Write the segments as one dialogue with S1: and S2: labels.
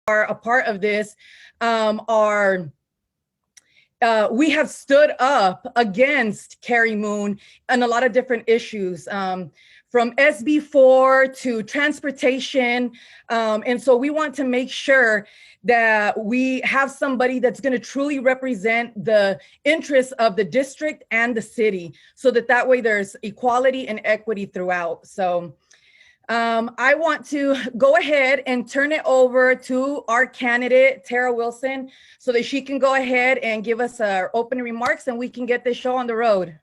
S1: are a part of this are we have stood up against Carrie Moon on a lot of different issues, from SB4 to transportation. And so we want to make sure that we have somebody that's going to truly represent the interests of the district and the city, so that way there's equality and equity throughout. So I want to go ahead and turn it over to our candidate, Tara Wilson, so that she can go ahead and give us our opening remarks and we can get this show on the road.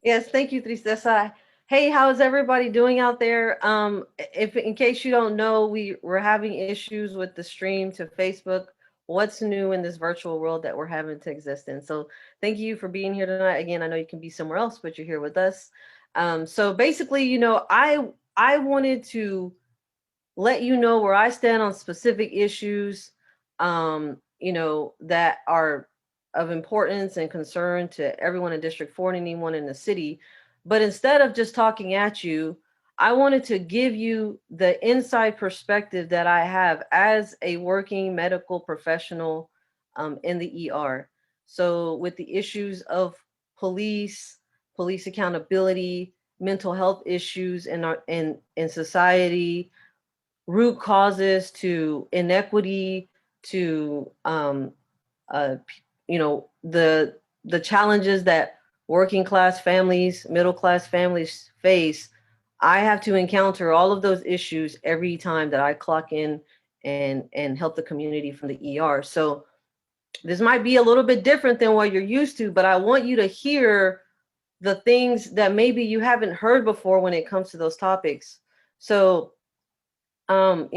S2: Yes, thank you, Tristeza. Hey, how's everybody doing out there? If in case you don't know, we're having issues with the stream to Facebook. What's new in this virtual world that we're having to exist in? So thank you for being here tonight. Again, I know you can be somewhere else, but you're here with us. So basically, I wanted to let you know where I stand on specific issues, that are of importance and concern to everyone in District 4 and anyone in the city. But instead of just talking at you, I wanted to give you the inside perspective that I have as a working medical professional in the ER. So with the issues of police accountability, mental health issues in society, root causes to inequity, to the challenges that working class families, middle class families face. I have to encounter all of those issues every time that I clock in and help the community from the ER. So this might be a little bit different than what you're used to, but I want you to hear the things that maybe you haven't heard before when it comes to those topics. So I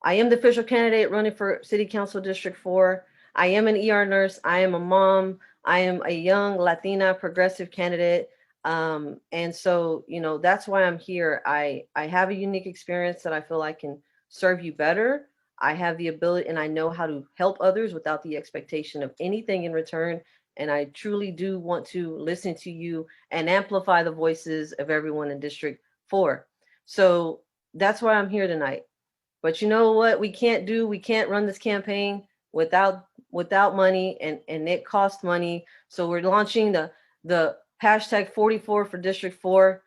S2: am the official candidate running for City Council District 4. I am an ER nurse. I am a mom. I am a young Latina progressive candidate. And so, that's why I'm here. I have a unique experience that I feel I can serve you better. I have the ability and I know how to help others without the expectation of anything in return. And I truly do want to listen to you and amplify the voices of everyone in District 4. So that's why I'm here tonight. But you know what we can't do? We can't run this campaign without money, and it costs money. So we're launching the hashtag 44 for District 4.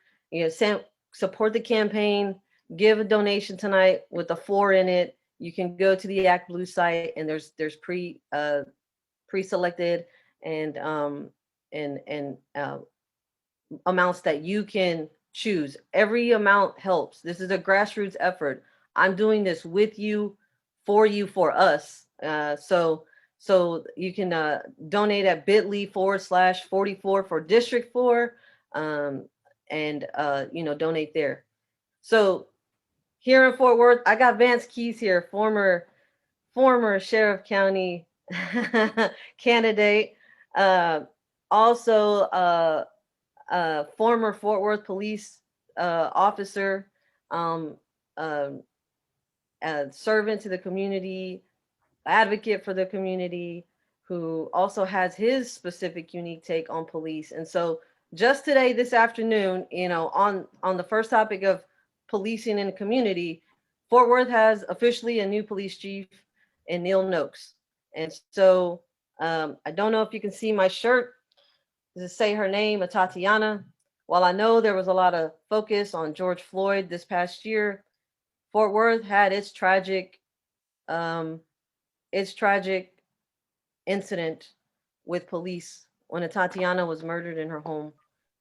S2: Support the campaign, give a donation tonight with a 4 in it. You can go to the Act Blue site and there's pre-selected and amounts that you can choose. Every amount helps. This is a grassroots effort. I'm doing this with you, for us. So you can donate at bit.ly/44 for District 4, and donate there. So here in Fort Worth, I got Vance Keys here, former Sheriff County candidate, also former Fort Worth police officer, servant to the community, advocate for the community, who also has his specific unique take on police. And so just today, this afternoon, on the first topic of policing in the community, Fort Worth has officially a new police chief in Neil Noakes. And so I don't know if you can see my shirt. Does it say her name, Tatiana? While I know there was a lot of focus on George Floyd this past year, Fort Worth had its tragic incident with police when Tatiana was murdered in her home,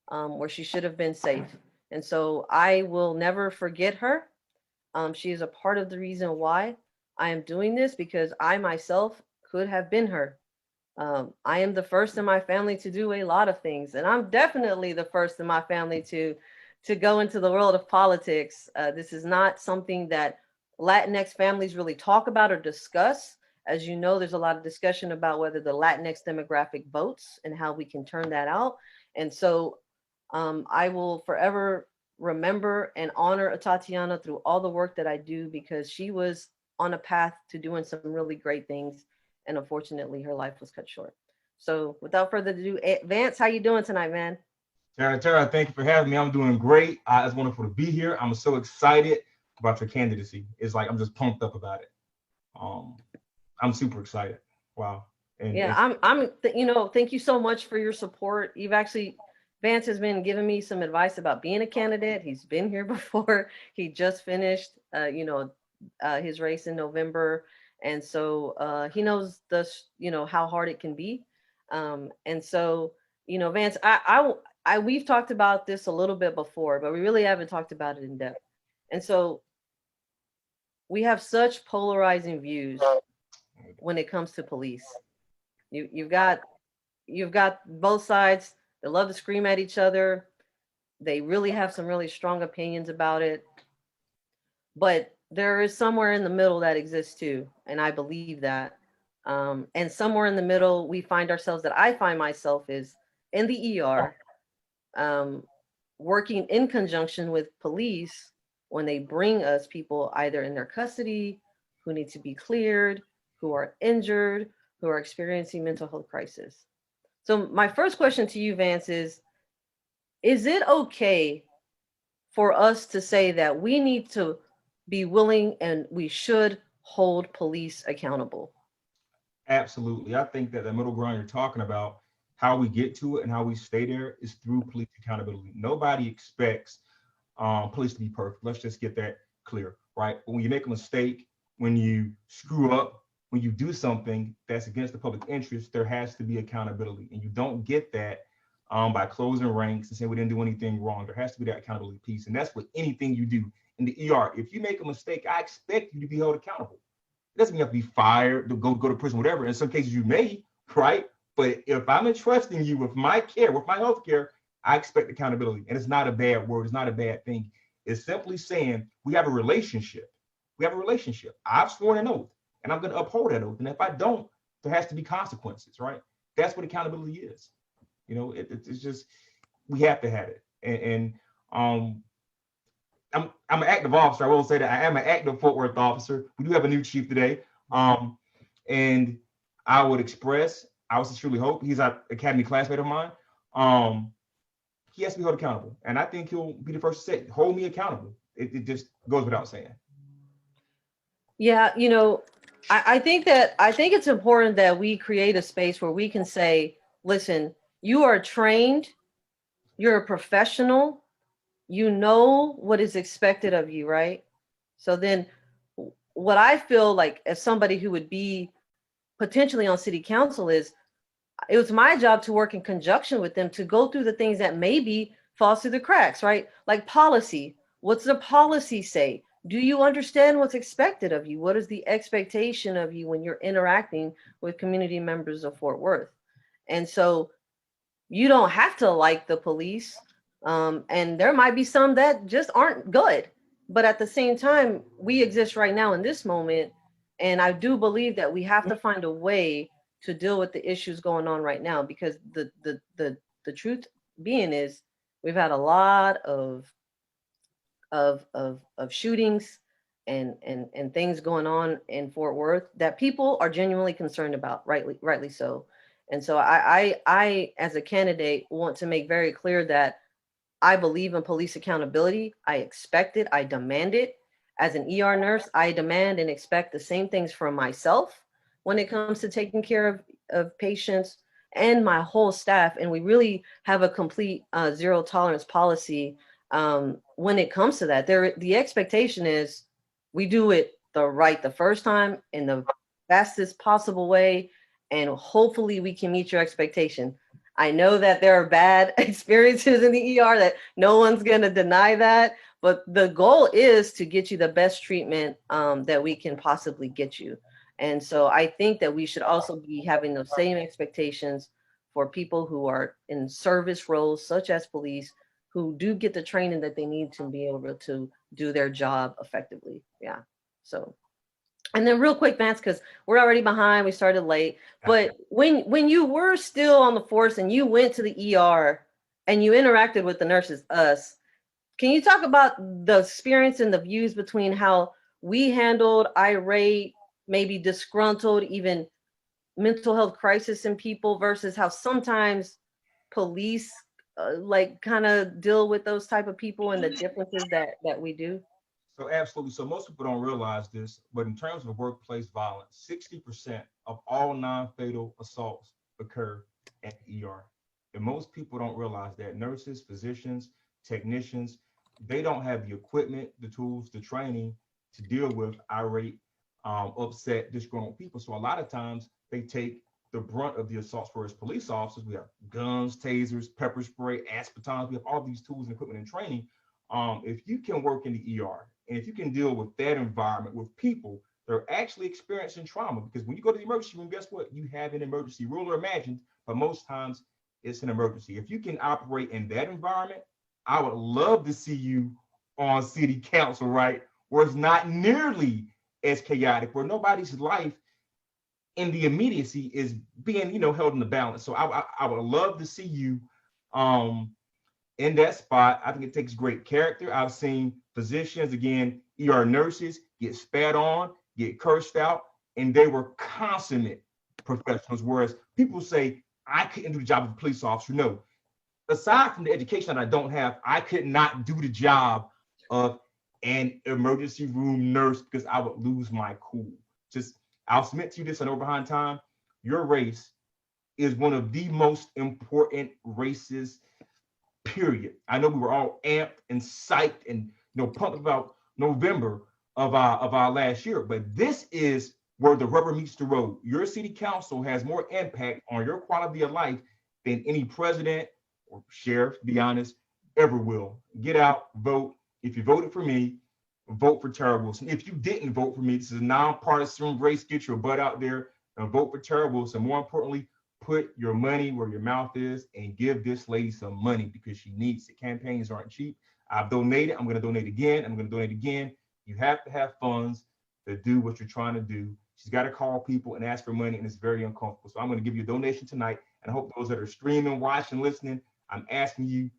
S2: where she should have been safe. And so I will never forget her. She is a part of the reason why I am doing this, because I myself could have been her. I am the first in my family to do a lot of things, and I'm definitely the first in my family to go into the world of politics. This is not something that Latinx families really talk about or discuss. As you know, there's a lot of discussion about whether the Latinx demographic votes and how we can turn that out. And so I will forever remember and honor Tatiana through all the work that I do, because she was on a path to doing some really great things. And unfortunately, her life was cut short. So without further ado, Vance, how you doing tonight, man?
S3: Tara, thank you for having me. I'm doing great. It's wonderful to be here. I'm so excited about your candidacy. It's like I'm just pumped up about it. I'm super excited. Wow.
S2: Yeah, thank you so much for your support. Vance has been giving me some advice about being a candidate. He's been here before. He just finished, his race in November. And so he knows how hard it can be. And so, Vance, we've talked about this a little bit before, but we really haven't talked about it in depth. And so we have such polarizing views when it comes to police. You've got both sides. They love to scream at each other. They really have some really strong opinions about it. But there is somewhere in the middle that exists too, and I believe that. And somewhere in the middle, we find ourselves, that I find myself, is in the ER, working in conjunction with police when they bring us people either in their custody, who need to be cleared, who are injured, who are experiencing mental health crisis. So my first question to you, Vance, is it okay for us to say that we need to be willing and we should hold police accountable?
S3: Absolutely. I think that the middle ground you're talking about, how we get to it and how we stay there, is through police accountability. Nobody expects police to be perfect. Let's just get that clear, right? But when you make a mistake, when you screw up, when you do something that's against the public interest, there has to be accountability. And you don't get that by closing ranks and saying we didn't do anything wrong. There has to be that accountability piece. And that's with anything you do in the ER. If you make a mistake, I expect you to be held accountable. It doesn't mean you have to be fired, to go to prison, whatever. In some cases you may, right? But if I'm entrusting you with my care, with my health care, I expect accountability. And it's not a bad word. It's not a bad thing. It's simply saying we have a relationship. We have a relationship. I've sworn an oath and I'm going to uphold that oath. And if I don't, there has to be consequences, right? That's what accountability is. It's just, we have to have it. And I'm an active officer. I will say that I am an active Fort Worth officer. We do have a new chief today. And I would express, I would sincerely hope, he's an academy classmate of mine. He has to be held accountable. And I think he'll be the first to say, hold me accountable. It just goes without saying.
S2: Yeah, I think it's important that we create a space where we can say, listen, you are trained, you're a professional, you know what is expected of you, right? So then what I feel like as somebody who would be potentially on city council is, it was my job to work in conjunction with them to go through the things that maybe falls through the cracks, right? Like policy. What's the policy say? Do you understand what's expected of you? What is the expectation of you when you're interacting with community members of Fort Worth? And so you don't have to like the police. And there might be some that just aren't good. But at the same time, we exist right now in this moment. And I do believe that we have to find a way to deal with the issues going on right now, because the truth being is we've had a lot of shootings and things going on in Fort Worth that people are genuinely concerned about, rightly so. And so I as a candidate want to make very clear that I believe in police accountability. I expect it. I demand it. As an ER nurse, I demand and expect the same things from myself when it comes to taking care of patients and my whole staff. And we really have a complete zero tolerance policy when it comes to that. The expectation is we do it the first time in the fastest possible way, and hopefully we can meet your expectation. I know that there are bad experiences in the ER, that no one's going to deny that, but the goal is to get you the best treatment that we can possibly get you. And so I think that we should also be having those same expectations for people who are in service roles, such as police, who do get the training that they need to be able to do their job effectively. Yeah. So, and then real quick, Vance, because we're already behind, we started late, but when you were still on the force and you went to the ER and you interacted with the nurses, us, can you talk about the experience and the views between how we handled irate, maybe disgruntled, even mental health crisis in people, versus how sometimes police kind of deal with those type of people, and the differences that we do?
S3: So absolutely. So most people don't realize this, but in terms of workplace violence, 60% of all non-fatal assaults occur at the ER. And most people don't realize that nurses, physicians, technicians, they don't have the equipment, the tools, the training to deal with irate, upset, disgruntled people. So a lot of times they take the brunt of the assaults. For as police officers, we have guns, tasers, pepper spray, aspartame. We have all these tools and equipment and training. If you can work in the ER and if you can deal with that environment with people that are actually experiencing trauma, because when you go to the emergency room, guess what? You have an emergency, rule or imagined, but most times it's an emergency. If you can operate in that environment, I would love to see you on city council, right? Where it's not nearly as chaotic, where nobody's life in the immediacy is being, held in the balance. So I would love to see you in that spot. I think it takes great character. I've seen physicians, again, ER nurses get spat on, get cursed out, and they were consummate professionals. Whereas people say, I couldn't do the job of a police officer. No, aside from the education that I don't have, I could not do the job of an emergency room nurse because I would lose my cool. I'll submit to you this, I know we're behind time. Your race is one of the most important races, period. I know we were all amped and psyched and pumped about November of our last year, but this is where the rubber meets the road. Your city council has more impact on your quality of life than any president or sheriff, to be honest, ever will. Get out, vote. If you voted for me, vote for Tara Wilson. If you didn't vote for me, this is a nonpartisan race. Get your butt out there and vote for Tara Wilson. More importantly, put your money where your mouth is and give this lady some money because she needs it. Campaigns aren't cheap. I've donated. I'm going to donate again. I'm going to donate again. You have to have funds to do what you're trying to do. She's got to call people and ask for money, and it's very uncomfortable. So I'm going to give you a donation tonight, and I hope those that are streaming, watching, listening, I'm asking you,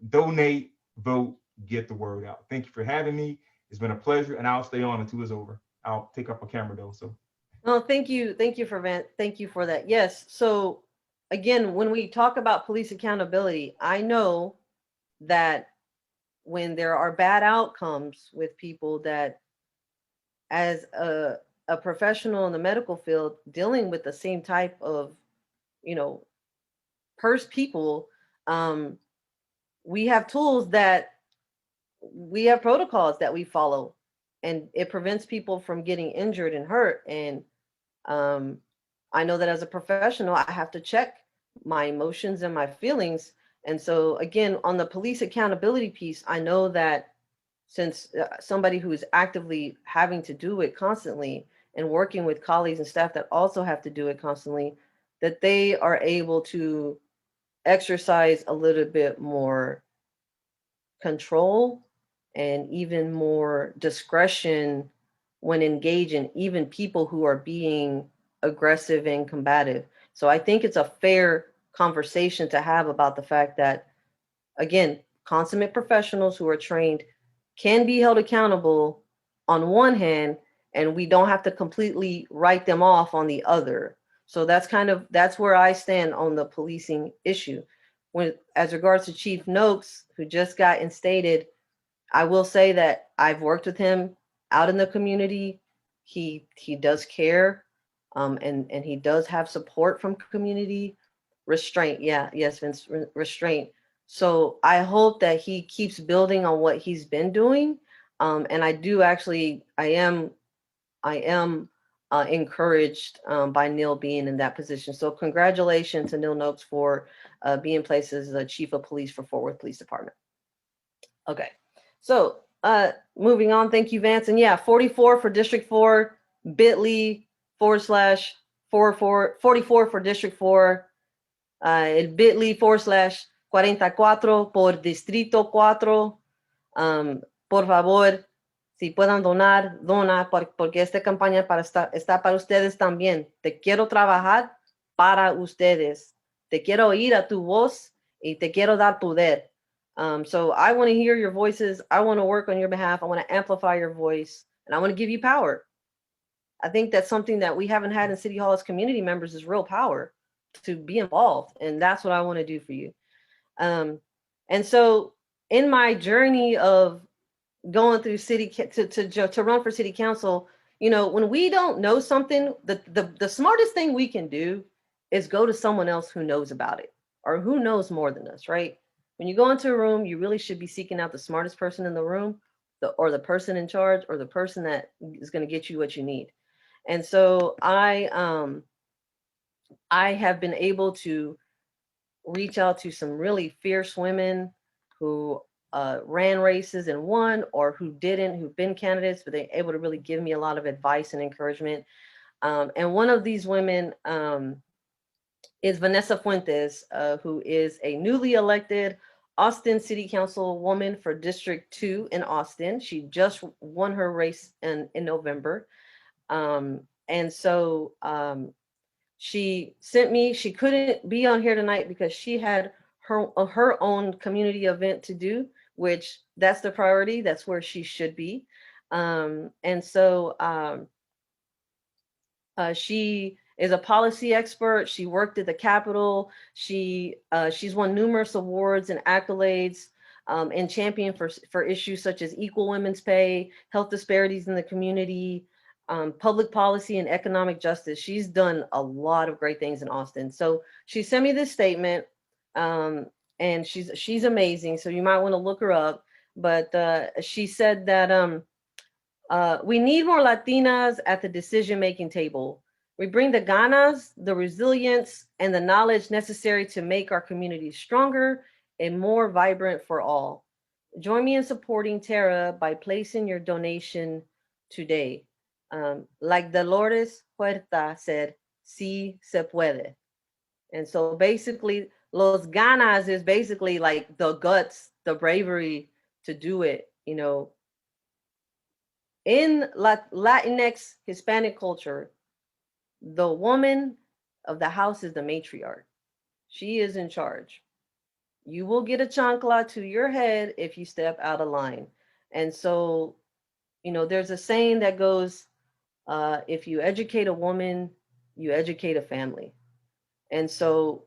S3: donate, vote, get the word out. Thank you for having me. It's been a pleasure, and I'll stay on until it's over. I'll take up a camera though. So,
S2: no, thank you for that. Yes. So, again, when we talk about police accountability, I know that when there are bad outcomes with people, that as a professional in the medical field dealing with the same type of, people, we have tools that we have protocols that we follow, and it prevents people from getting injured and hurt. And I know that as a professional, I have to check my emotions and my feelings. And so again, on the police accountability piece, I know that since somebody who is actively having to do it constantly and working with colleagues and staff that also have to do it constantly, that they are able to exercise a little bit more control and even more discretion when engaging even people who are being aggressive and combative. So I think it's a fair conversation to have about the fact that, again, consummate professionals who are trained can be held accountable on one hand, and we don't have to completely write them off on the other. So that's where I stand on the policing issue. When, as regards to Chief Noakes, who just got instated, I will say that I've worked with him out in the community. He does care, and he does have support from community. Restraint, yes, Vince, restraint. So I hope that he keeps building on what he's been doing, and I am encouraged by Neil being in that position. So congratulations to Neil Noakes for being placed as the Chief of Police for Fort Worth Police Department. Okay, so moving on. Thank you, Vance. And yeah, 44 for District 4, bit.ly/44 for District 4, el bit.ly/44 por Distrito 4. Por favor, si puedan donar, dona, porque esta campaña está para ustedes también. Te quiero trabajar para ustedes. Te quiero oír a tu voz y te quiero dar poder. So I want to hear your voices. I want to work on your behalf. I want to amplify your voice, and I want to give you power. I think that's something that we haven't had in City Hall as community members, is real power to be involved. And that's what I want to do for you. And so in my journey of going through to run for city council, you know, when we don't know something, the smartest thing we can do is go to someone else who knows about it or who knows more than us, right? When you go into a room, you really should be seeking out the smartest person in the room, or the person in charge, or the person that is going to get you what you need. And so I have been able to reach out to some really fierce women who ran races and won, or who didn't, who've been candidates, but they're able to really give me a lot of advice and encouragement. And one of these women is Vanessa Fuentes, who is a newly elected Austin City Council woman for District 2 in Austin. She just won her race in November. And so she sent me, she couldn't be on here tonight because she had her own community event to do, which that's the priority. That's where she should be. And so she is a policy expert. She worked at the Capitol. She's won numerous awards and accolades, and championed for issues such as equal women's pay, health disparities in the community, public policy, and economic justice. She's done a lot of great things in Austin. So she sent me this statement, and she's amazing. So you might want to look her up. But she said that we need more Latinas at the decision-making table. We bring the ganas, the resilience, and the knowledge necessary to make our communities stronger and more vibrant for all. Join me in supporting Tara by placing your donation today. Like Dolores Huerta said, sí se puede. And so basically, los ganas is basically like the guts, the bravery to do it, you know. In Latinx Hispanic culture, the woman of the house is the matriarch. She is in charge. You will get a chancla to your head if you step out of line. And so, you know, there's a saying that goes, if you educate a woman, you educate a family. And so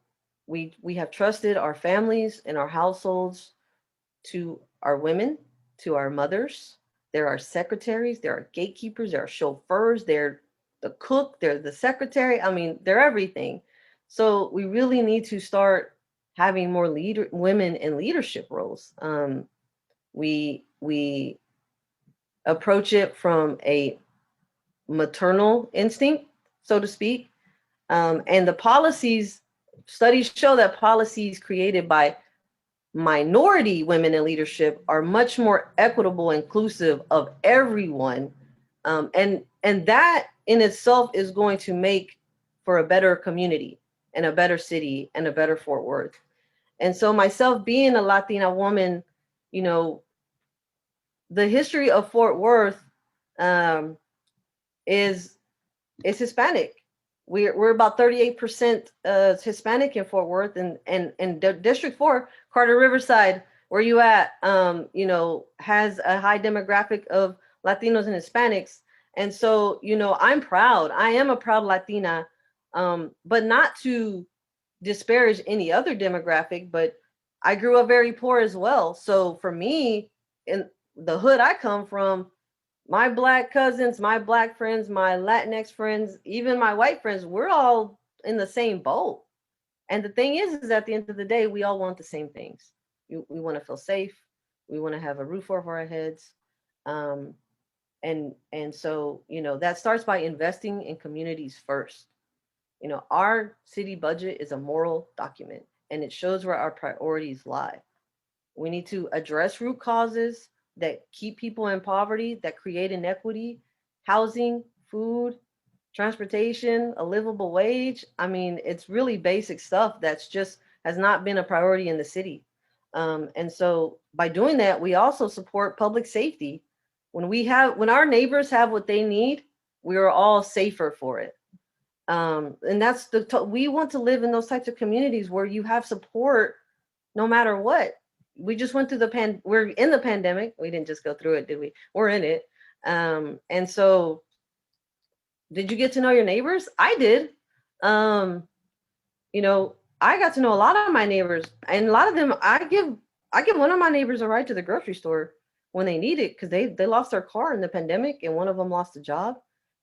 S2: we have trusted our families and our households to our women, to our mothers. There are secretaries, there are gatekeepers, there are chauffeurs, they're the cook, they're the secretary. I mean, they're everything. So we really need to start having more women in leadership roles. We approach it from a maternal instinct, so to speak. And the policies, studies show that policies created by minority women in leadership are much more equitable, inclusive of everyone. And that in itself is going to make for a better community and a better city and a better Fort Worth. And so myself being a Latina woman, you know, the history of Fort Worth is Hispanic. We're about 38% Hispanic in Fort Worth, and District 4, Carter Riverside, where you at, you know, has a high demographic of Latinos and Hispanics. And so, you know, I'm proud. I am a proud Latina, but not to disparage any other demographic, but I grew up very poor as well. So for me, in the hood I come from, my Black cousins, my Black friends, my Latinx friends, even my white friends, we're all in the same boat. And the thing is at the end of the day, we all want the same things. We want to feel safe. We want to have a roof over our heads. And so, you know, that starts by investing in communities first. You know, our city budget is a moral document, and it shows where our priorities lie. We need to address root causes that keep people in poverty, that create inequity: housing, food, transportation, a livable wage. I mean, it's really basic stuff that's just has not been a priority in the city. And so by doing that, we also support public safety. When our neighbors have what they need, we are all safer for it. And that's we want to live in those types of communities where you have support no matter what. We just went through we're in the pandemic. We didn't just go through it, did we? We're in it. And so did you get to know your neighbors? I did. You know, I got to know a lot of my neighbors, and a lot of them, I give one of my neighbors a ride to the grocery store. when they need it, because they lost their car in the pandemic, and one of them lost a job,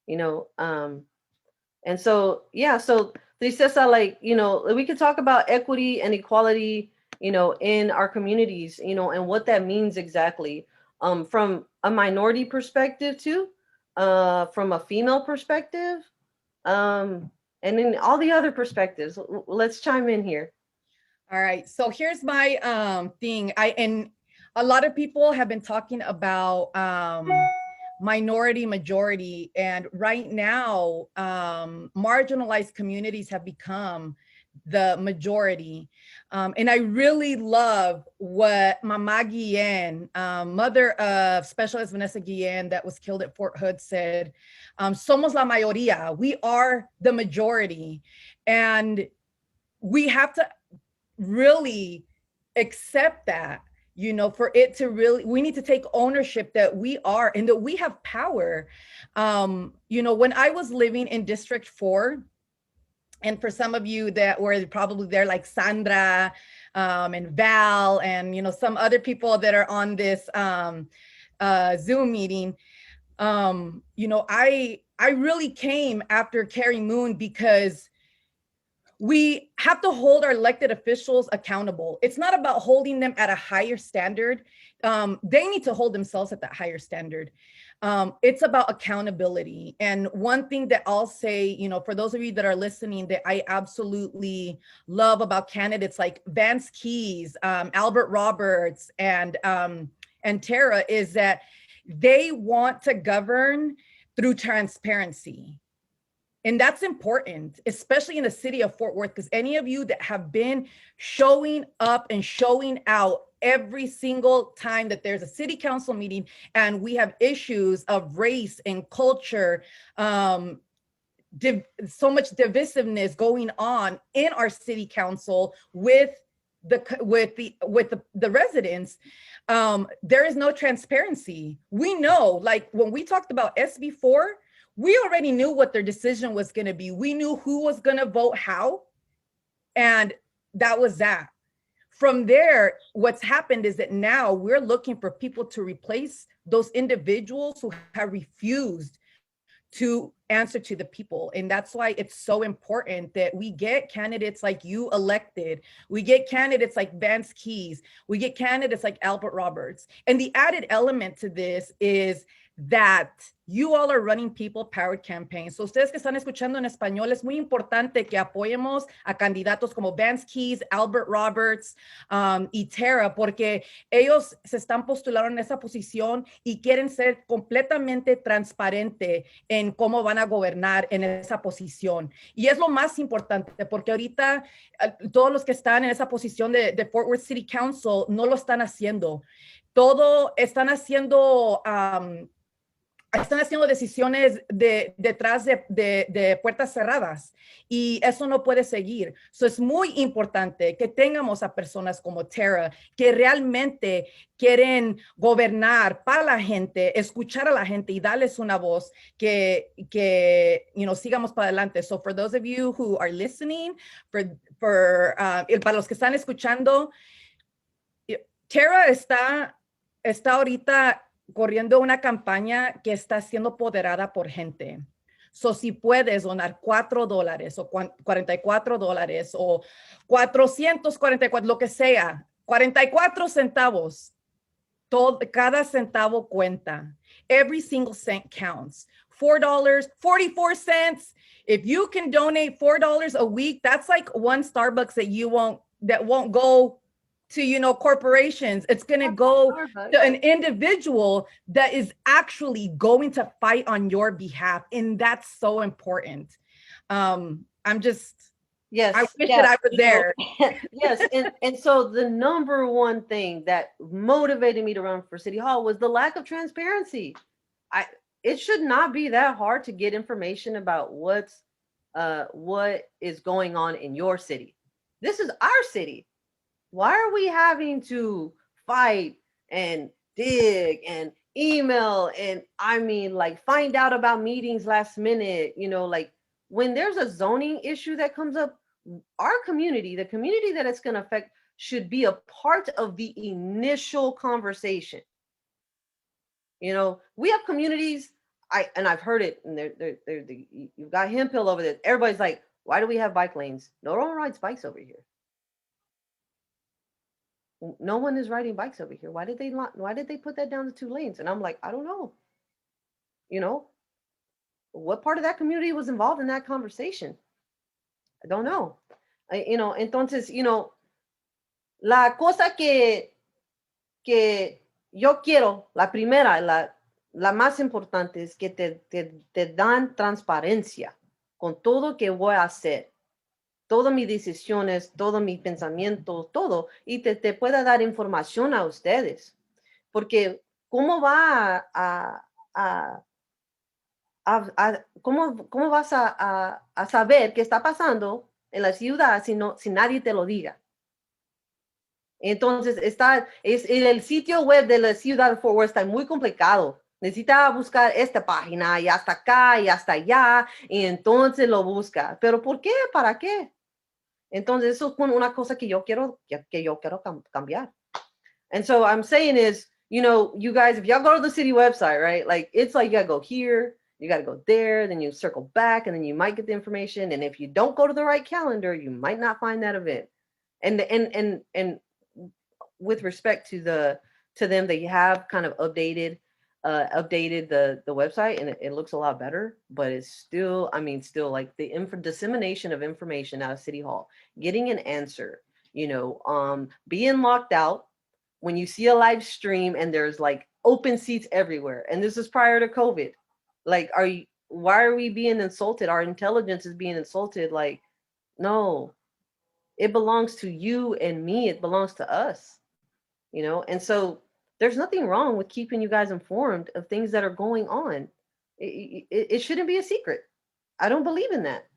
S2: you know. And so, yeah, so Tristeza, like, you know, we could talk about equity and equality, you know, in our communities, you know, and what that means exactly, from a minority perspective too, from a female perspective, and then all the other perspectives. Let's chime in here.
S1: All right. So here's my thing. And a lot of people have been talking about minority majority, and right now marginalized communities have become the majority. And I really love what Mama Guillen, mother of Specialist Vanessa Guillen that was killed at Fort Hood, said, somos la mayoría, we are the majority. And we have to really accept that, you know, for it to really, we need to take ownership that we are and that we have power. You know, when I was living in District 4, and for some of you that were probably there, like Sandra and Val, and, you know, some other people that are on this Zoom meeting, you know, I really came after Carrie Moon because we have to hold our elected officials accountable. It's not about holding them at a higher standard. They need to hold themselves at that higher standard. It's about accountability. And one thing that I'll say, you know, for those of you that are listening, that I absolutely love about candidates like Vance Keys, Albert Roberts, and Tara, is that they want to govern through transparency. And that's important, especially in the city of Fort Worth, because any of you that have been showing up and showing out every single time that there's a city council meeting and we have issues of race and culture, so much divisiveness going on in our city council with the residents, there is no transparency. We know, like when we talked about SB4, we already knew what their decision was going to be. We knew who was going to vote how, and that was that. From there, what's happened is that now we're looking for people to replace those individuals who have refused to answer to the people. And that's why it's so important that we get candidates like you elected. We get candidates like Vance Keys. We get candidates like Albert Roberts. And the added element to this is that you all are running people-powered campaigns. So ustedes que están escuchando en español, es muy importante que apoyemos a candidatos como Vance Keys, Albert Roberts, y Tara, porque ellos se están postulando en esa posición y quieren ser completamente transparente en cómo van a gobernar en esa posición. Y es lo más importante, porque ahorita todos los que están en esa posición de Fort Worth City Council no lo están haciendo. Todo están haciendo decisiones detrás de puertas cerradas, y eso no puede seguir. So es muy importante que tengamos a personas como Tara que realmente quieren gobernar para la gente, escuchar a la gente y darles una voz que you know, sigamos para adelante. So for those of you who are listening, para los que están escuchando, Tara está ahorita corriendo una campaña que está siendo apoderada por gente. So, si puedes donar $4 o $44 o 444, lo que sea, 44 centavos, cada centavo cuenta. Every single cent counts. $4, 44 cents. If you can donate $4 a week, that's like one Starbucks that won't go to, you know, corporations. It's going to go to an individual that is actually going to fight on your behalf. And that's so important.
S2: Yes,
S1: I wish that I was there.
S2: Yes, and so the number one thing that motivated me to run for City Hall was the lack of transparency. It should not be that hard to get information about what is going on in your city. This is our city. Why are we having to fight and dig and email and like find out about meetings last minute, you know, like when there's a zoning issue that comes up, our community, the community that it's going to affect, should be a part of the initial conversation. You know, we have communities. I've heard it, and you've got Hemphill over there. Everybody's like, why do we have bike lanes? No one rides bikes over here. No one is riding bikes over here. Why did they put that down to 2 lanes? And I'm like, I don't know. You know, what part of that community was involved in that conversation? I don't know. You know, entonces, you know, la cosa que yo quiero, la primera, la más importante es que te dan transparencia con todo que voy a hacer, todas mis decisiones, todos mis pensamientos, todo, y te pueda dar información a ustedes. Porque, ¿cómo va cómo vas a saber qué está pasando en la ciudad si nadie te lo diga? Entonces, el sitio web de la ciudad de Fort Worth está muy complicado. Necesita buscar esta página y hasta acá y hasta allá, y entonces lo busca. ¿Pero por qué? ¿Para qué? Entonces, eso es una cosa que yo quiero cambiar. And so I'm saying is, you know, you guys, if y'all go to the city website, right? Like, it's like you gotta go here, you gotta go there, then you circle back, and then you might get the information. And if you don't go to the right calendar, you might not find that event. And with respect to them, they have kind of updated the website, and it looks a lot better, but it's still, I mean, still like the dissemination of information out of City Hall, getting an answer, you know, being locked out when you see a live stream and there's like open seats everywhere. And this is prior to COVID. Like, why are we being insulted? Our intelligence is being insulted. Like, no, it belongs to you and me. It belongs to us, you know? And so there's nothing wrong with keeping you guys informed of things that are going on. It shouldn't be a secret. I don't believe in that,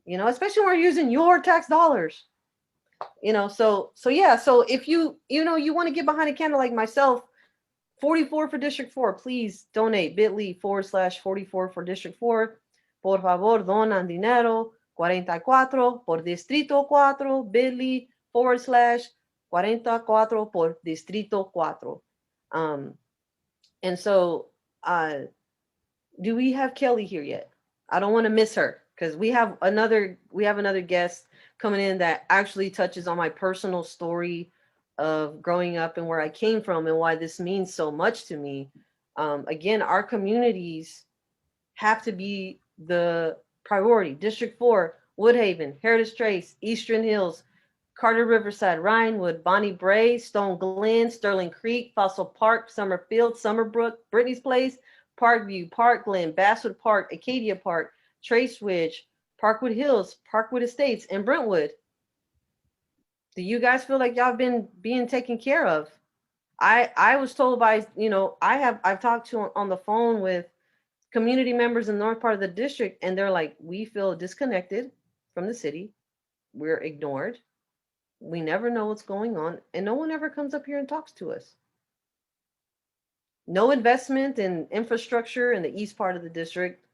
S2: you know, especially when we're using your tax dollars. You know, so yeah, so if you want to get behind a candle like myself, 44 for District 4, please donate bit.ly/44 for District 4. Por favor, donan dinero. 44 por Distrito 4, bit.ly/44 por Distrito 4. And so, do we have Kelly here yet? I don't want to miss her, because we have another guest coming in that actually touches on my personal story of growing up and where I came from and why this means so much to me. Again, our communities have to be the priority. District 4, Woodhaven, Heritage Trace, Eastern Hills, Carter Riverside, Rhinewood, Bonnie Bray, Stone Glen, Sterling Creek, Fossil Park, Summerfield, Summerbrook, Brittany's Place, Parkview, Park Glen, Basswood Park, Acadia Park, Trace Ridge, Parkwood Hills, Parkwood Estates, and Brentwood. Do you guys feel like y'all been being taken care of? I was told by, you know, I've talked to on the phone with community members in the north part of the district, and they're like, we feel disconnected from the city. We're ignored. We never know what's going on, and no one ever comes up here and talks to us. No investment in infrastructure in the east part of the district.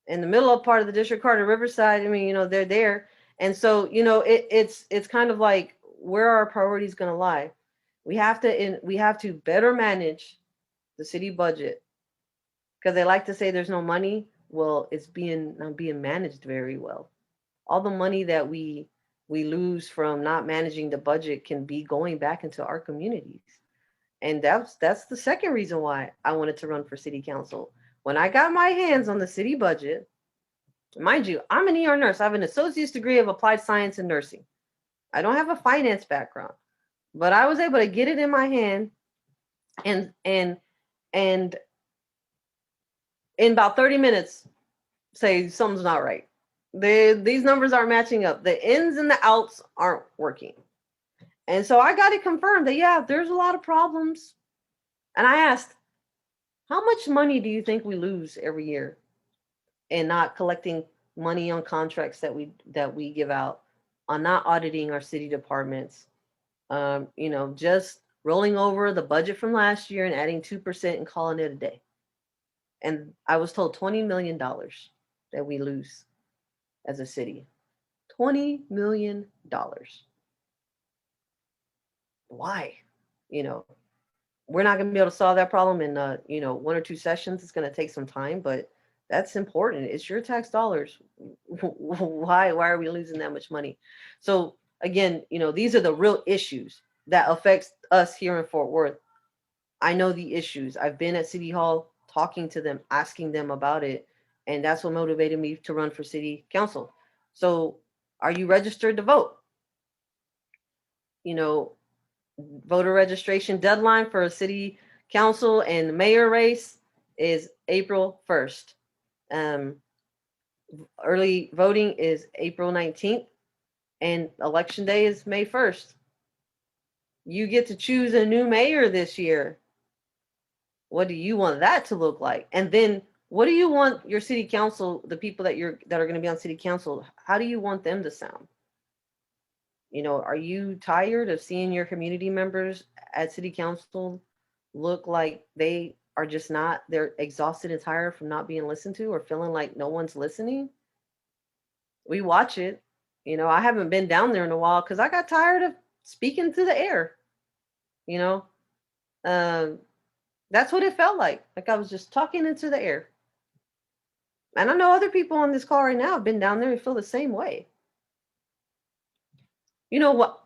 S2: In the middle of part of the district, Carter Riverside, I mean, you know, they're there. And so, you know, it's kind of like, where are our priorities going to lie? We have to better manage the city budget, because they like to say there's no money. Well, it's not being managed very well. All the money that we lose from not managing the budget can be going back into our communities. And that's the second reason why I wanted to run for city council. When I got my hands on the city budget, mind you, I'm an ER nurse. I have an associate's degree of applied science and nursing. I don't have a finance background, but I was able to get it in my hand, and in about 30 minutes say something's not right. These numbers aren't matching up. The ins and the outs aren't working. And so I got it confirmed that, yeah, there's a lot of problems. And I asked, how much money do you think we lose every year in not collecting money on contracts that we give out, on not auditing our city departments, you know, just rolling over the budget from last year and adding 2% and calling it a day? And I was told $20 million that we lose as a city. $20 million. Why? You know, we're not going to be able to solve that problem in, 1 or 2 sessions. It's going to take some time, but that's important. It's your tax dollars. Why are we losing that much money? So again, these are the real issues that affects us here in Fort Worth. I know the issues. I've been at City Hall talking to them, asking them about it. And that's what motivated me to run for city council. So are you registered to vote? Voter registration deadline for a city council and mayor race is April 1st. Early voting is April 19th, and election day is May 1st. You get to choose a new mayor this year. What do you want that to look like? And then what do you want your city council, the people that are going to be on city council, how do you want them to sound? Are you tired of seeing your community members at city council look like they are just not, they're exhausted and tired from not being listened to or feeling like no one's listening? We watch it. I haven't been down there in a while because I got tired of speaking to the air. That's what it felt like. Like I was just talking into the air. And I know other people on this call right now have been down there and feel the same way. You know what?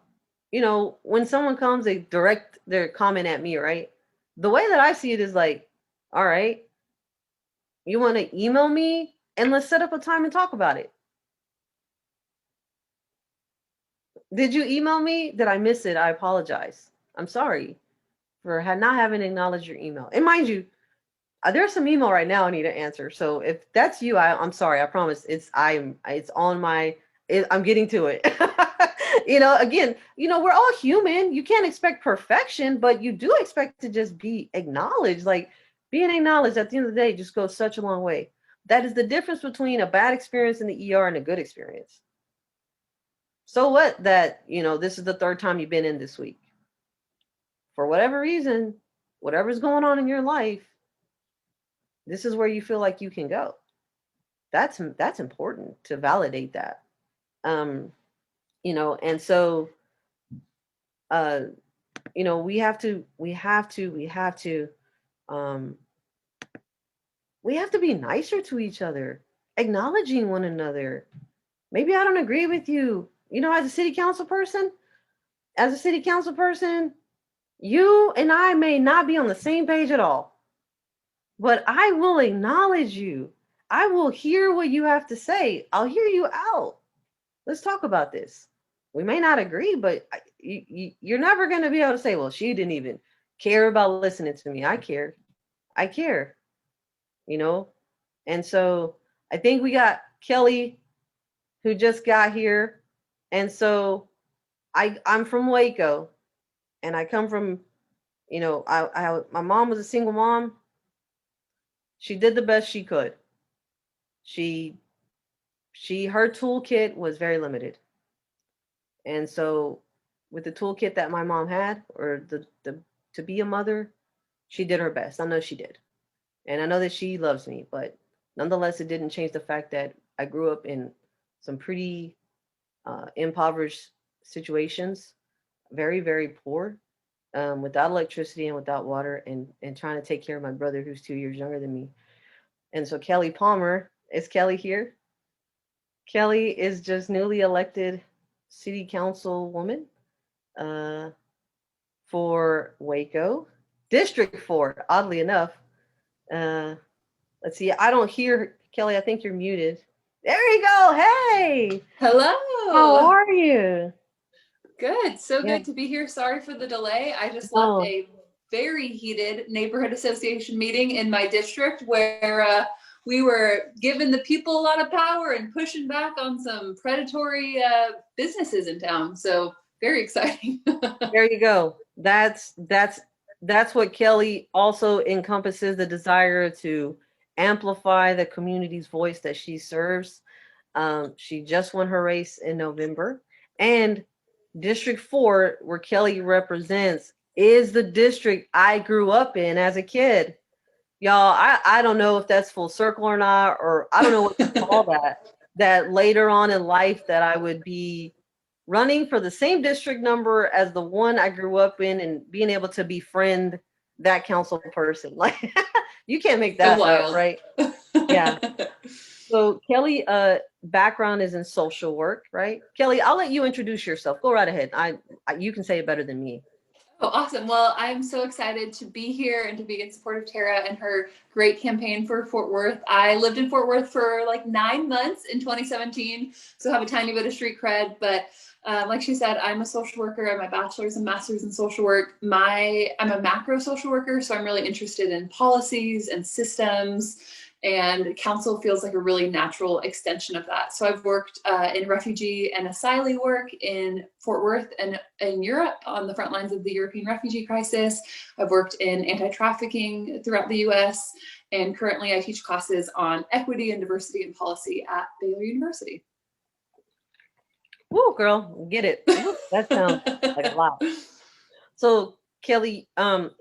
S2: When someone comes, they direct their comment at me, right? The way that I see it is like, all right, you want to email me and let's set up a time and talk about it. Did you email me? Did I miss it? I apologize. I'm sorry for not having acknowledged your email. And mind you, there's some email right now I need to answer. So if that's you, I'm sorry. I promise it's on my. I'm getting to it. Again, we're all human. You can't expect perfection, but you do expect to just be acknowledged. Like being acknowledged at the end of the day just goes such a long way. That is the difference between a bad experience in the ER and a good experience. So what that, this is the 3rd time you've been in this week. For whatever reason, whatever's going on in your life, this is where you feel like you can go. That's important to validate that. And so, we have to be nicer to each other, acknowledging one another. Maybe I don't agree with you, as a city council person, you and I may not be on the same page at all, but I will acknowledge you. I will hear what you have to say. I'll hear you out. Let's talk about this. We may not agree, but you're never going to be able to say, well, she didn't even care about listening to me. I care. And so I think we got Kelly who just got here. And so I'm from Waco and I come from, my mom was a single mom. She did the best she could. Her toolkit was very limited. And so with the toolkit that my mom had, or to be a mother, she did her best. I know she did. And I know that she loves me, but nonetheless, it didn't change the fact that I grew up in some pretty impoverished situations, very, very poor, without electricity and without water, and trying to take care of my brother who's 2 years younger than me. And so Kelly Palmer, is Kelly here? Kelly is just newly elected city council woman for Waco, District 4, oddly enough. Let's see, I don't hear Kelly. I think you're muted. There you go. Hey.
S4: Hello.
S2: How are you?
S4: Good. So
S2: Yeah.
S4: good to be here. Sorry for the delay. I just left a very heated neighborhood association meeting in my district where we were giving the people a lot of power and pushing back on some predatory businesses in town. So very exciting.
S2: There you go. That's what Kelly also encompasses, the desire to amplify the community's voice that she serves. She just won her race in November, and District 4, where Kelly represents, is the district I grew up in as a kid. Y'all, I don't know if that's full circle or not, or I don't know what to call that later on in life that I would be running for the same district number as the one I grew up in and being able to befriend that council person. Like, you can't make
S4: So
S2: that up,
S4: wild.
S2: right? Yeah. So Kelly, background is in social work, right? Kelly, I'll let you introduce yourself. Go right ahead. You can say it better than me.
S4: Oh, awesome. Well, I'm so excited to be here and to be in support of Tara and her great campaign for Fort Worth. I lived in Fort Worth for like 9 months in 2017, so I have a tiny bit of street cred. But like she said, I'm a social worker. I have my bachelor's and master's in social work. I'm a macro social worker, so I'm really interested in policies and systems. And council feels like a really natural extension of that. So I've worked in refugee and asylee work in Fort Worth and in Europe on the front lines of the European refugee crisis. I've worked in anti-trafficking throughout the US. And currently I teach classes on equity and diversity and policy at Baylor University.
S2: Woo, girl, get it. That sounds like a lot. So Kelly,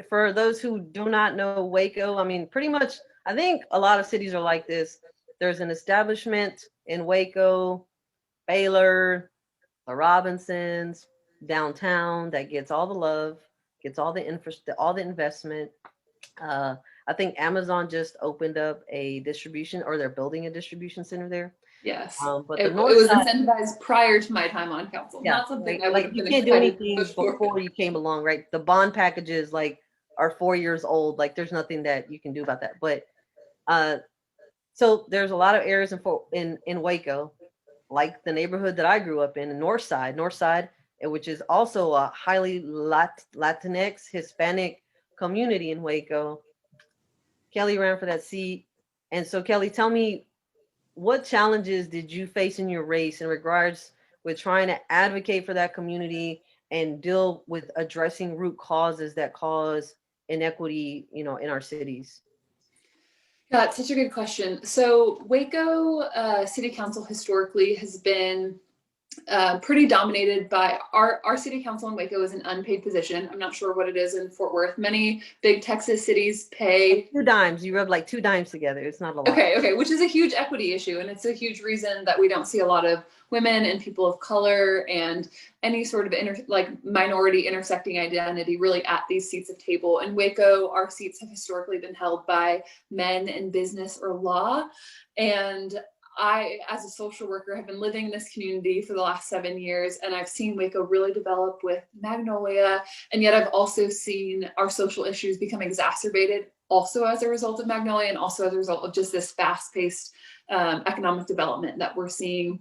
S2: for those who do not know Waco, I mean, pretty much, I think a lot of cities are like this. There's an establishment in Waco, Baylor, the Robinsons, downtown that gets all the love, gets all the all the investment. I think Amazon just opened up a distribution, or they're building a distribution center there.
S4: Yes,
S2: But
S4: it
S2: the north
S4: was
S2: side,
S4: incentivized prior to my time on council.
S2: yeah,
S4: Not something
S2: right?
S4: I would
S2: Like
S4: have
S2: you
S4: been
S2: can't do
S4: excited to
S2: anything
S4: push for.
S2: before you came along, right? The bond packages like are 4 years old. Like there's nothing that you can do about that. But so there's a lot of areas in Waco, like the neighborhood that I grew up in, North Side, which is also a highly Latinx Hispanic community in Waco. Kelly ran for that seat. And so Kelly, tell me, what challenges did you face in your race in regards with trying to advocate for that community and deal with addressing root causes that cause inequity, in our cities?
S4: Yeah, it's such a good question. So Waco City Council historically has been pretty dominated by our city council in Waco is an unpaid position. I'm not sure what it is in Fort Worth. Many big Texas cities pay
S2: 2 dimes. You rub like 2 dimes together. It's not a lot.
S4: Okay, which is a huge equity issue, and it's a huge reason that we don't see a lot of women and people of color and any sort of minority intersecting identity really at these seats of table. In Waco, our seats have historically been held by men in business or law, and I, as a social worker, have been living in this community for the last 7 years, and I've seen Waco really develop with Magnolia, and yet I've also seen our social issues become exacerbated also as a result of Magnolia and also as a result of just this fast-paced economic development that we're seeing.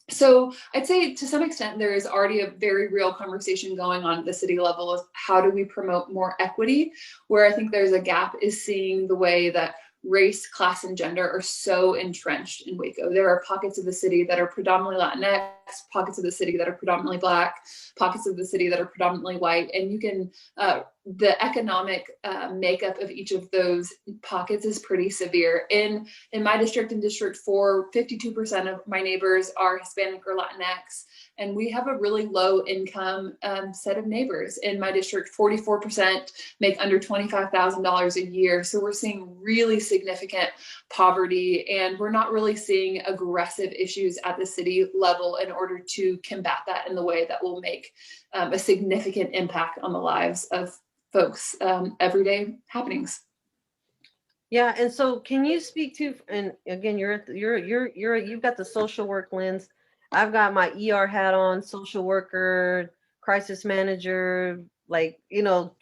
S4: So I'd say to some extent, there is already a very real conversation going on at the city level of how do we promote more equity. Where I think there's a gap is seeing the way that race, class, and gender are so entrenched in Waco. There are pockets of the city that are predominantly Latinx, pockets of the city that are predominantly Black, pockets of the city that are predominantly white, and you can, the economic makeup of each of those pockets is pretty severe. In my district, in District 4, 52% of my neighbors are Hispanic or Latinx, and we have a really low income set of neighbors. In my district, 44% make under $25,000 a year. So we're seeing really significant poverty, and we're not really seeing aggressive issues at the city level in order to combat that in the way that will make a significant impact on the lives of folks' everyday happenings.
S2: Yeah, and so can you speak to, and again, you've got the social work lens. I've got my ER hat on, social worker, crisis manager,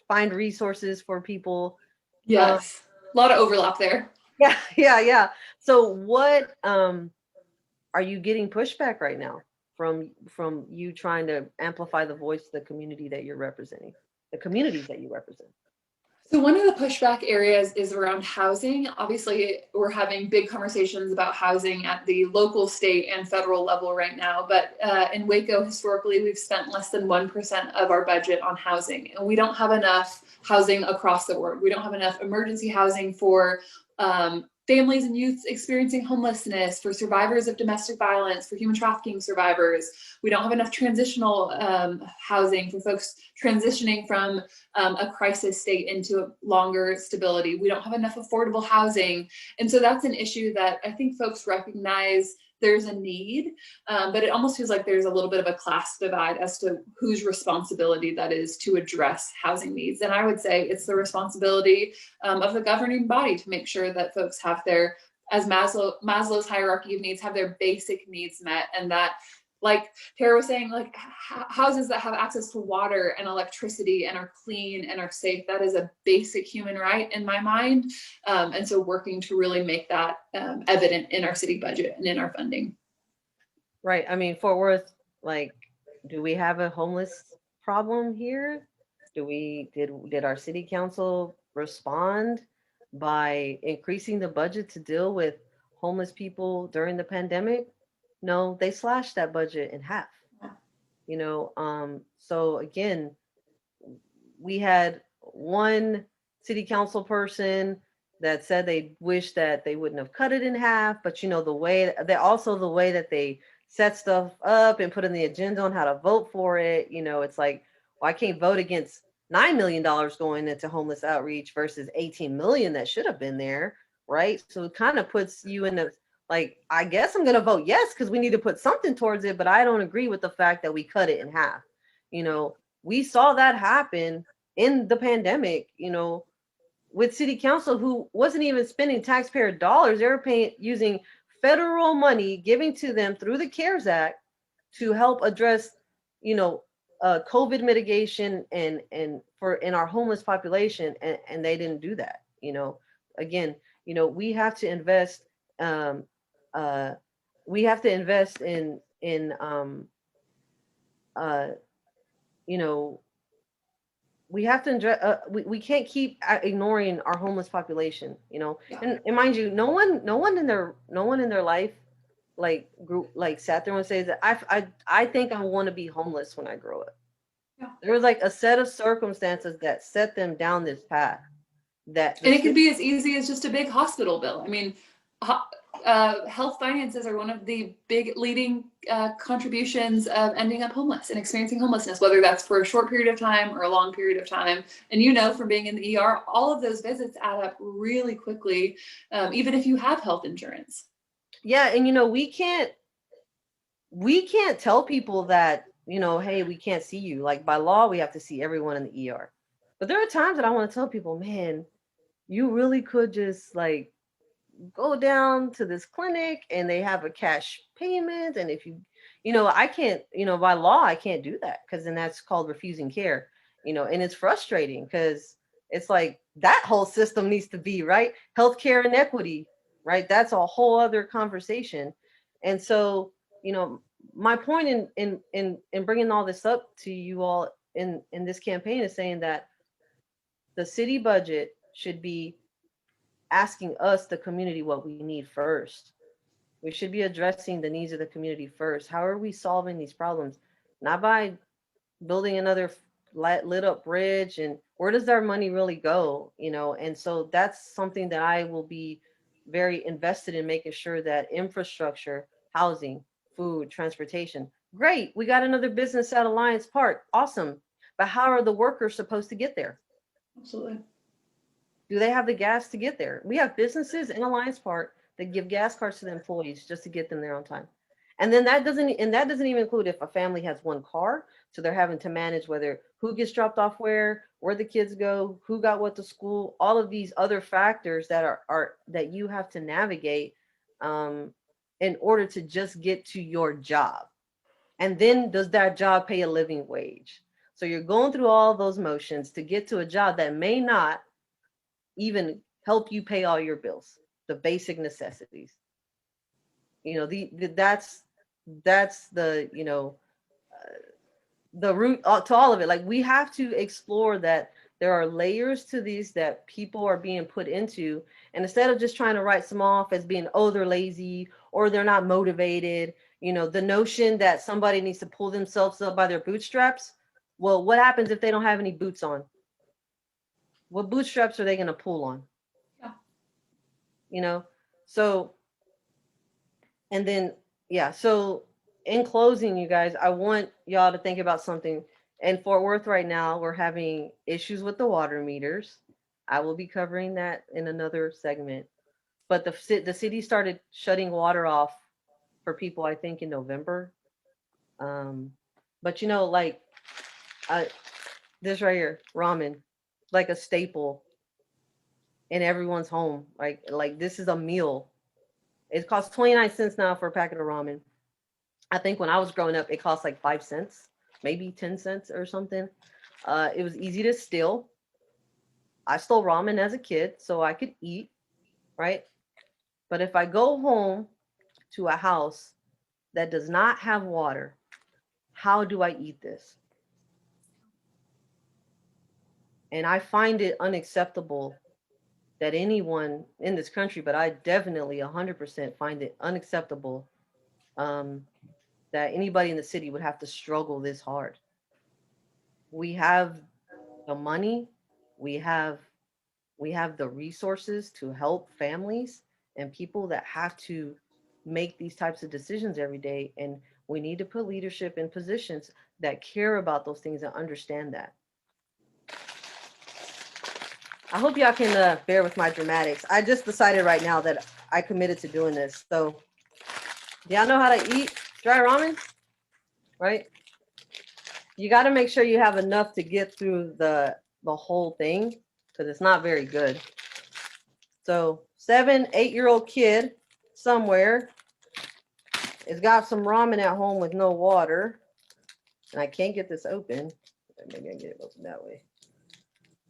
S2: find resources for people.
S4: Yes, a lot of overlap there.
S2: Yeah. So what are you getting pushback right now from you trying to amplify the voice of the community that you're representing, the communities that you represent?
S4: So one of the pushback areas is around housing. Obviously, we're having big conversations about housing at the local, state, and federal level right now. But in Waco, historically, we've spent less than 1% of our budget on housing. And we don't have enough housing across the board. We don't have enough emergency housing for families and youths experiencing homelessness, for survivors of domestic violence, for human trafficking survivors. We don't have enough transitional housing for folks transitioning from a crisis state into longer stability. We don't have enough affordable housing. And so that's an issue that I think folks recognize there's a need, but it almost feels like there's a little bit of a class divide as to whose responsibility that is to address housing needs. And I would say it's the responsibility of the governing body to make sure that folks have their, as Maslow's hierarchy of needs, have their basic needs met, and that, like Tara was saying, like houses that have access to water and electricity and are clean and are safe, that is a basic human right in my mind. And so working to really make that evident in our city budget and in our funding.
S2: Right. I mean, Fort Worth, like, do we have a homeless problem here? Did our city council respond by increasing the budget to deal with homeless people during the pandemic? No, they slashed that budget in half. So again, we had one city council person that said they wish that they wouldn't have cut it in half, but the way that they set stuff up and put in the agenda on how to vote for it, it's like, well, I can't vote against $9 million going into homeless outreach versus 18 million that should have been there, right? So it kind of puts you in a, like, I guess I'm going to vote yes because we need to put something towards it, but I don't agree with the fact that we cut it in half. We saw that happen in the pandemic, with city council who wasn't even spending taxpayer dollars. They were using federal money giving to them through the CARES Act to help address, COVID mitigation and for in our homeless population, and they didn't do that. Again, we have to invest. We have to invest in we have to we can't keep ignoring our homeless population,
S4: Yeah.
S2: and mind you, no one in their life sat there and says that I think I want to be homeless when I grow up.
S4: Yeah.
S2: There was like a set of circumstances that set them down this path. And
S4: it could be as easy as just a big hospital bill. I mean, health finances are one of the big leading contributions of ending up homeless and experiencing homelessness, whether that's for a short period of time or a long period of time. And from being in the ER, all of those visits add up really quickly, even if you have health insurance.
S2: Yeah, and we can't tell people that, hey, we can't see you. Like, by law, we have to see everyone in the ER. But there are times that I want to tell people, man, you really could just go down to this clinic and they have a cash payment. And if I can't, by law, I can't do that because then that's called refusing care, and it's frustrating because it's like that whole system needs to be right. Healthcare inequity, right? That's a whole other conversation. And so, my point in bringing all this up to you all in this campaign is saying that the city budget should be asking us, the community, what we need first. We should be addressing the needs of the community first. How are we solving these problems? Not by building another lit up bridge, and where does our money really go? And so that's something that I will be very invested in, making sure that infrastructure, housing, food, transportation. Great, we got another business at Alliance Park. Awesome. But how are the workers supposed to get there?
S4: Absolutely.
S2: Do they have the gas to get there? We have businesses in Alliance Park that give gas cards to the employees just to get them there on time. And then that doesn't even include if a family has one car, so they're having to manage who gets dropped off where the kids go, who got what to school, all of these other factors that are that you have to navigate in order to just get to your job. And then does that job pay a living wage? So you're going through all those motions to get to a job that may not even help you pay all your bills, the basic necessities. That's the the root to all of it. Like, we have to explore that there are layers to these that people are being put into, and instead of just trying to write them off as being, oh, they're lazy or they're not motivated, the notion that somebody needs to pull themselves up by their bootstraps. Well, what happens if they don't have any boots on? What bootstraps are they going to pull on?
S4: Yeah.
S2: So, and then, yeah. So in closing, you guys, I want y'all to think about something. In Fort Worth right now, we're having issues with the water meters. I will be covering that in another segment. But the city started shutting water off for people, I think, in November. But you know, like this right here, ramen, like a staple in everyone's home. Like this is a meal. It costs 29 cents now for a packet of ramen. I think when I was growing up, it cost like 5 cents, maybe 10 cents or something. It was easy to steal. I stole ramen as a kid so I could eat, right? But if I go home to a house that does not have water, how do I eat this? And I find it unacceptable that anyone in this country, but I definitely 100% find it unacceptable that anybody in the city would have to struggle this hard. We have the money, we have the resources to help families and people that have to make these types of decisions every day. And we need to put leadership in positions that care about those things and understand that. I hope y'all can bear with my dramatics. I just decided right now that I committed to doing this. So y'all know how to eat dry ramen, right? You got to make sure you have enough to get through the whole thing, because it's not very good. So 7, 8-year-old kid somewhere has got some ramen at home with no water, and I can't get this open. Maybe I can get it open that way.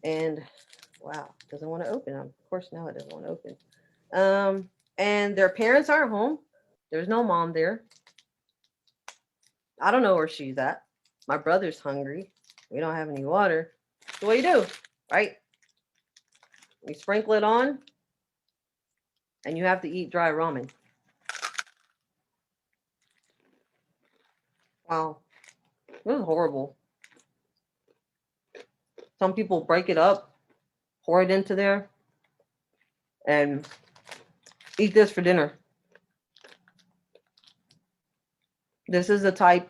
S2: And wow, doesn't want to open. Of course, now it doesn't want to open. And their parents aren't home. There's no mom there. I don't know where she's at. My brother's hungry. We don't have any water. So what do you do, right? We sprinkle it on, and you have to eat dry ramen. Wow, this is horrible. Some people break it up, pour it into there, and eat this for dinner. This is the type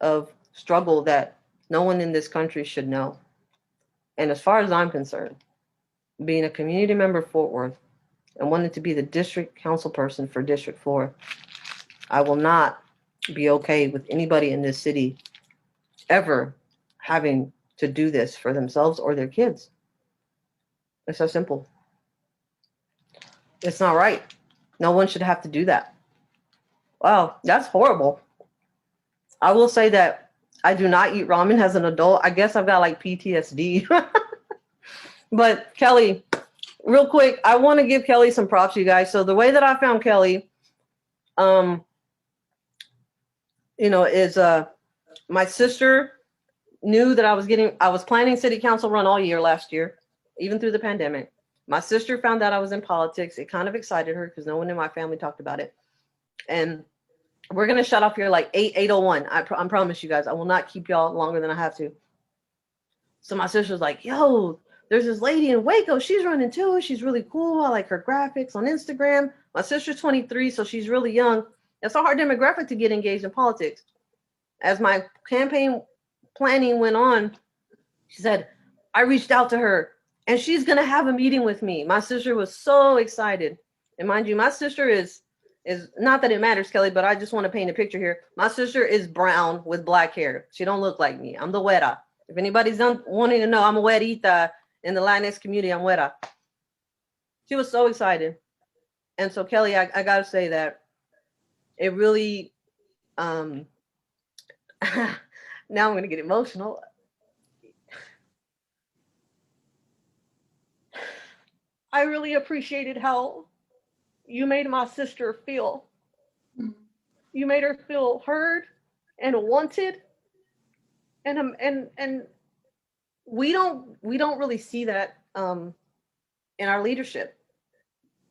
S2: of struggle that no one in this country should know. And as far as I'm concerned, being a community member of Fort Worth and wanting to be the district council person for District 4, I will not be okay with anybody in this city ever having to do this for themselves or their kids. It's so simple. It's not right. No one should have to do that. Wow, that's horrible. I will say that I do not eat ramen as an adult. I guess I've got like PTSD. But Kelly, real quick, I want to give Kelly some props, you guys. So the way that I found Kelly, is my sister knew that I was planning city council run all year last year, even through the pandemic. My sister found out I was in politics. It kind of excited her because no one in my family talked about it. And we're going to shut off here like 8:01. I promise you guys, I will not keep y'all longer than I have to. So my sister's like, yo, there's this lady in Waco. She's running too. She's really cool. I like her graphics on Instagram. My sister's 23, so she's really young. It's a hard demographic to get engaged in politics. As my campaign planning went on, she said, I reached out to her and she's going to have a meeting with me. My sister was so excited. And mind you, my sister is not that it matters, Kelly, but I just want to paint a picture here. My sister is brown with black hair. She don't look like me. I'm the güera. If anybody's wanting to know, I'm a güerita in the Latinx community. I'm güera. She was so excited. And so, Kelly, I got to say that it really, now I'm going to get emotional. I really appreciated how you made my sister feel. You made her feel heard and wanted. And we don't really see that in our leadership,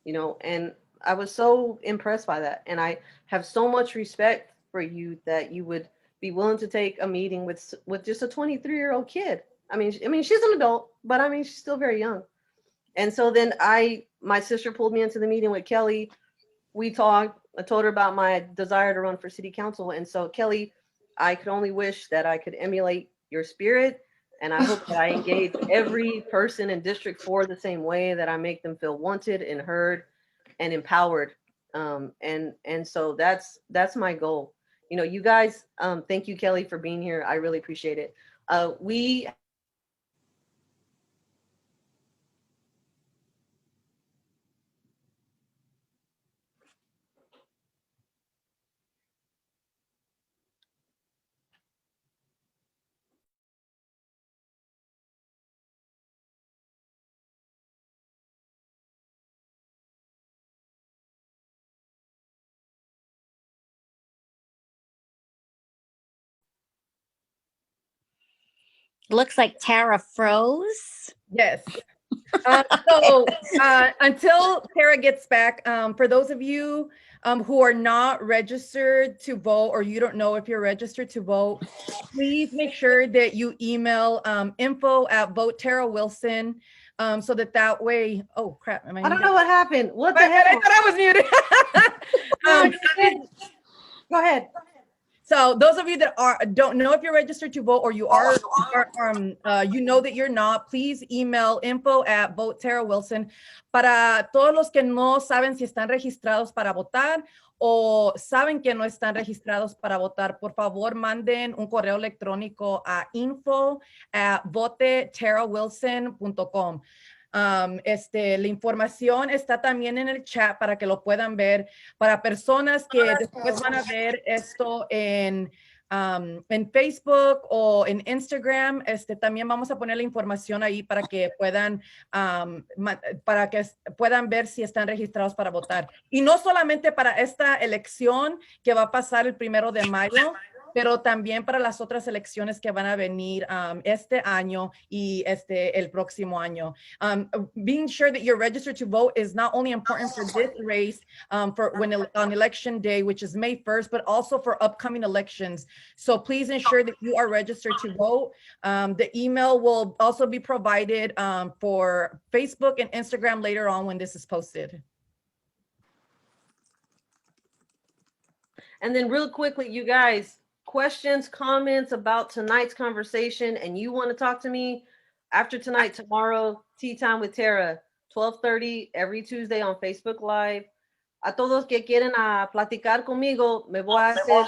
S2: and I was so impressed by that. And I have so much respect for you that you would be willing to take a meeting with just a 23-year-old kid. I mean, she's an adult, but I mean, she's still very young. And so then my sister pulled me into the meeting with Kelly. We talked. I told her about my desire to run for city council. And so, Kelly, I could only wish that I could emulate your spirit. And I hope that I engage every person in District 4 the same way, that I make them feel wanted and heard and empowered And so that's my goal. You know, you guys, thank you, Kelly, for being here. I really appreciate it. We
S5: Looks like Tara froze.
S1: Yes. So until Tara gets back, for those of you who are not registered to vote, or you don't know if you're registered to vote, please make sure that you email info@vote Tara Wilson, so that way. Oh crap! Am I?
S2: I don't know what happened. What the
S1: I
S2: heck?
S1: thought I was muted.
S2: Go ahead.
S1: So those of you that don't know if you're registered to vote, or you are you know that you're not, please email info@vote Tara Wilson. Para todos los que no saben si están registrados para votar o saben que no están registrados para votar, por favor manden un correo electrónico a info@votetarawilson.com. La información está también en el chat para que lo puedan ver. Para personas que después van a ver esto en Facebook o en Instagram, también vamos a poner la información ahí para que puedan ver si están registrados para votar. Y no solamente para esta elección que va a pasar el 1 de mayo, pero también para las otras elecciones que van a venir este año y el próximo año. Being sure that you're registered to vote is not only important for this race, for on election day, which is May 1st, but also for upcoming elections. So please ensure that you are registered to vote. The email will also be provided for Facebook and Instagram later on when this is posted.
S2: And then real quickly, you guys, questions, comments about tonight's conversation, and you want to talk to me after tonight, tomorrow, Tea Time with Tara, 12:30 every Tuesday on Facebook Live. A todos que quieren platicar conmigo, me voy a hacer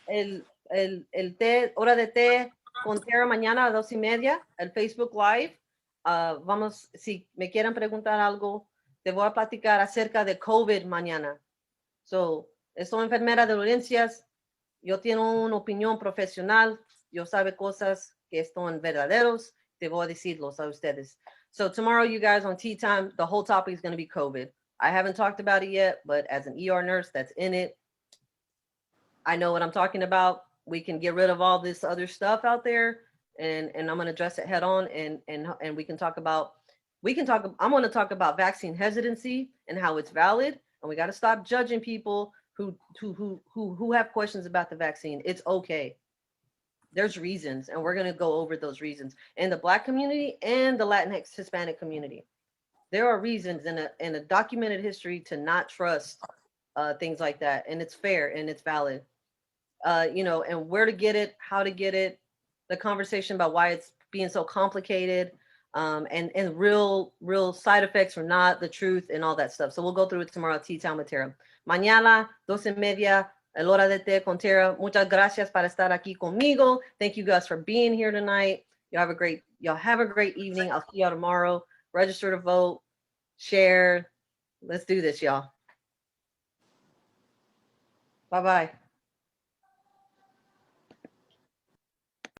S2: el té, hora de té con Tara mañana a 2:30, el Facebook Live. Vamos, si me quieren preguntar algo, te voy a platicar acerca de COVID mañana. So, soy enfermera de urgencias. Yo tengo una opinión profesional. Yo sabe cosas que están verdaderos. Te voy a decirlos a ustedes. So tomorrow, you guys, on Tea Time, the whole topic is going to be COVID. I haven't talked about it yet, but as an ER nurse that's in it, I know what I'm talking about. We can get rid of all this other stuff out there, and I'm going to address it head on, and we can talk about, I'm going to talk about vaccine hesitancy and how it's valid, and we got to stop judging people who have questions about the vaccine. It's okay. There's reasons, and we're going to go over those reasons in the Black community and the Latinx Hispanic community. There are reasons in a documented history to not trust things like that, and it's fair and it's valid. And where to get it, how to get it, the conversation about why it's being so complicated, and real side effects or not, the truth and all that stuff. So we'll go through it tomorrow at Tea Time with Tara. Mañana, 12:30, el hora de té con Tara. Muchas gracias para estar aquí conmigo. Thank you guys for being here tonight. Y'all have a great evening. I'll see y'all tomorrow. Register to vote, share. Let's do this, y'all. Bye-bye.